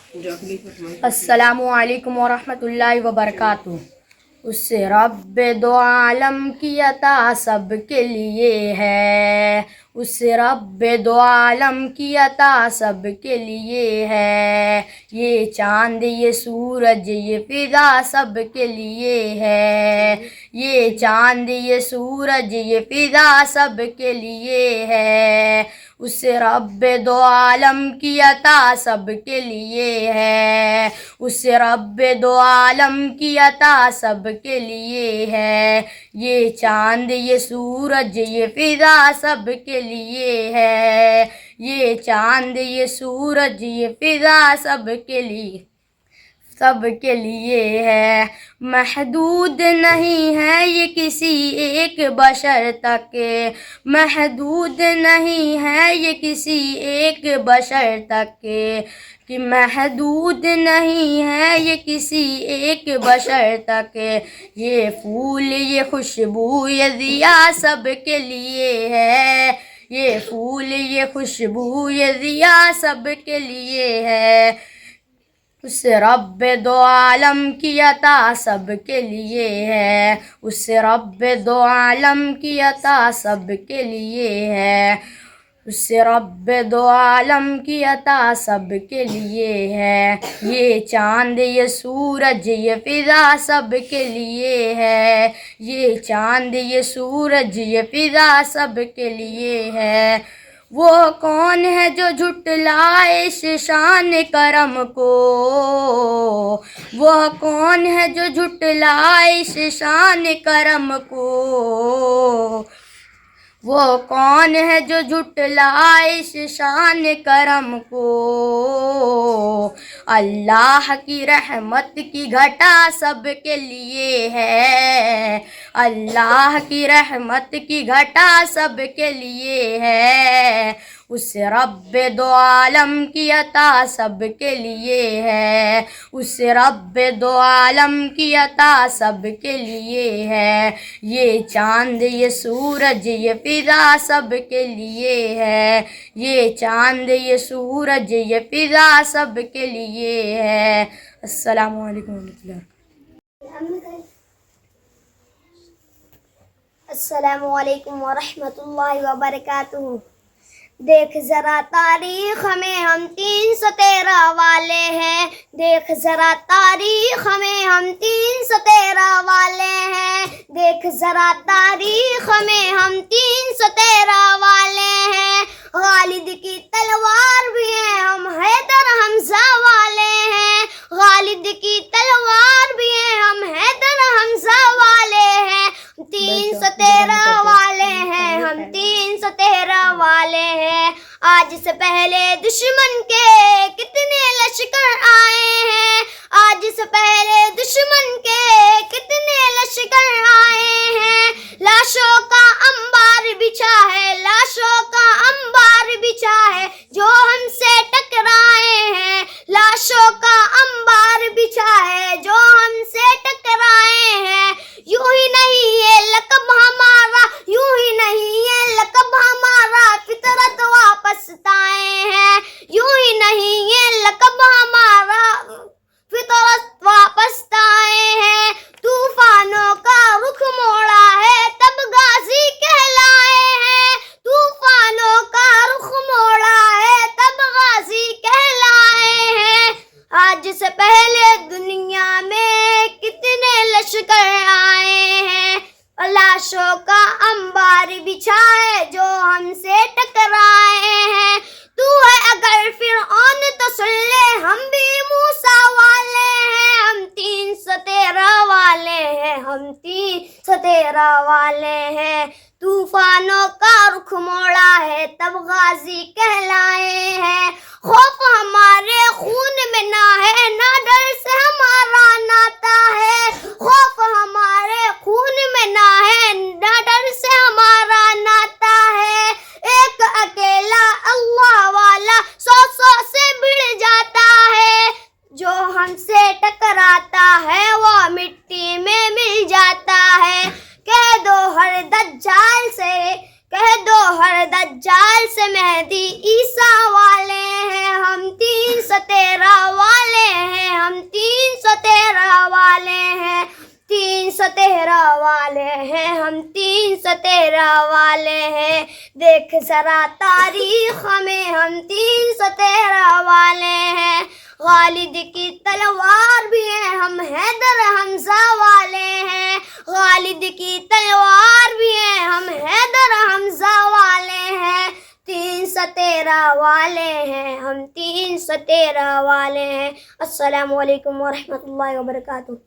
अस्सलामु अलैकुम वरहमतुल्लाहि वबरकातुहू। उस रब्बे दो आलम की अता सब के लिए है, उस रब्बे दो आलम की अता सब के लिए है। ये चांद ये सूरज ये फिजा सब के लिए है, ये चांद ये सूरज ये फिजा सब के लिए है। उस रब्बे दो आलम की अता सब के लिए है, उस रब्बे दो आलम की अता सब के लिए है। ये चांद ये सूरज ये फिजा सब के लिए है, ये चांद ये सूरज ये फिजा सब के लिए है। महदूद नहीं है ये किसी एक बशर तक, महदूद नहीं है ये किसी एक बशर तक, कि महदूद नहीं है ये किसी एक बशर तक। ये फूल ये खुशबू ये ज़िया सब के लिए है, ये फूल ये खुशबू ये ज़िया सब के लिए है। उस रब्बे दो आलम की अता सब के लिए है, उस रब्बे दो आलम की अता सब के लिए है, उस रब्बे दो आलम की अता सब के लिए है। ये चांद ये सूरज ये फिजा सब के लिए है, ये चांद ये सूरज ये फिजा सब के लिए है। वो कौन है जो झुटलाए इस शान करम को, वह कौन है जो झुटलाए इस शान करम को, वो कौन है जो झुटलाए इस शान करम को। अल्लाह की रहमत की घटा सब के लिए है, अल्लाह की रहमत की घटा सब के लिए है। उस रब्बे दो आलम की अता सब के लिए है, उस रब्बे दो आलम की अता सब के लिए है। ये चांद ये सूरज ये फिजा सब के लिए है, ये चांद ये सूरज ये फिजा सब के लिए है। अस्सलामु अलैकुम वरहमतुल्लाह। अस्सलामु अलैकुम वरहमतुल्लाहि वबरकातुहू। देख जरा तारीख में हम 313 वाले हैं, देख जरा तारीख में हम 313 वाले हैं, देख जरा तारीख में हम 313 वाले हैं। गालिद की तलवार भी है हम हैदर हमजा वाले हैं, गालिद की तलवार भी है हम हैदर हमजा वाले हैं। 313 वाले हैं हम 313 वाले हैं। आज से पहले दुश्मन के कितने लश्कर आए हैं, आज से पहले दुश्मन के कितने लश्कर आए हैं। लाशों का अंबार बिछा है, लाशों का अंबार बिछा है जो हमसे टकराए हैं, लाशों का अंबार बिछा है जो हमसे टकराए हैं। यूं ही नहीं ये लक़ब हमारा, यूं ही नहीं ये लक़ब हमारा, फितरत वापस आए हैं। यूं ही नहीं ये लक़ब हमारा, फितरत वापस आए हैं। तूफानों का रुख मोड़ा है तब गाजी कहलाए हैं, तूफानों का रुख मोड़ा है तब गाजी कहलाए हैं। आज से पहले दुनिया में कितने लश्कर आए हैं, लाशों का अंबार बिछा है जो हमसे टकराए हैं। तू है अगर फिरऔन तो सुन ले हम भी मूसा वाले हैं, हम 313 वाले हैं, हम 313 वाले हैं। तूफानों का रुख मोड़ा है तब गाजी कहलाए हैं। खौफ हमारे खून में ना है, ना डर से हमारा नाता है, खौफ हमारे खून में ना है, ना डर से हमारा नाता है। एक अकेला अल्लाह वाला 100 से भिड़ जाता है, जो हमसे टकराता है वो मिट्टी में मिल जाता है। कह दो हर दज्जाल से, कह दो हर दज्जाल से मेहदी ईसा वाले हैं हम 313 313 वाले हैं, 313 वाले हैं, हम 313 वाले हैं। देख जरा तारीख में हम 313 वाले हैं। गालिद की तलवार भी है, हम हैदर हमजा वाले हैं। गालिद की तलवार भी है, हम हैदर हमजा वाले हैं। 313 वाले हैं, हम 313 वाले हैं। अस्सलामु अलैकुम वरहमतुल्लाहि वबरकातुहू।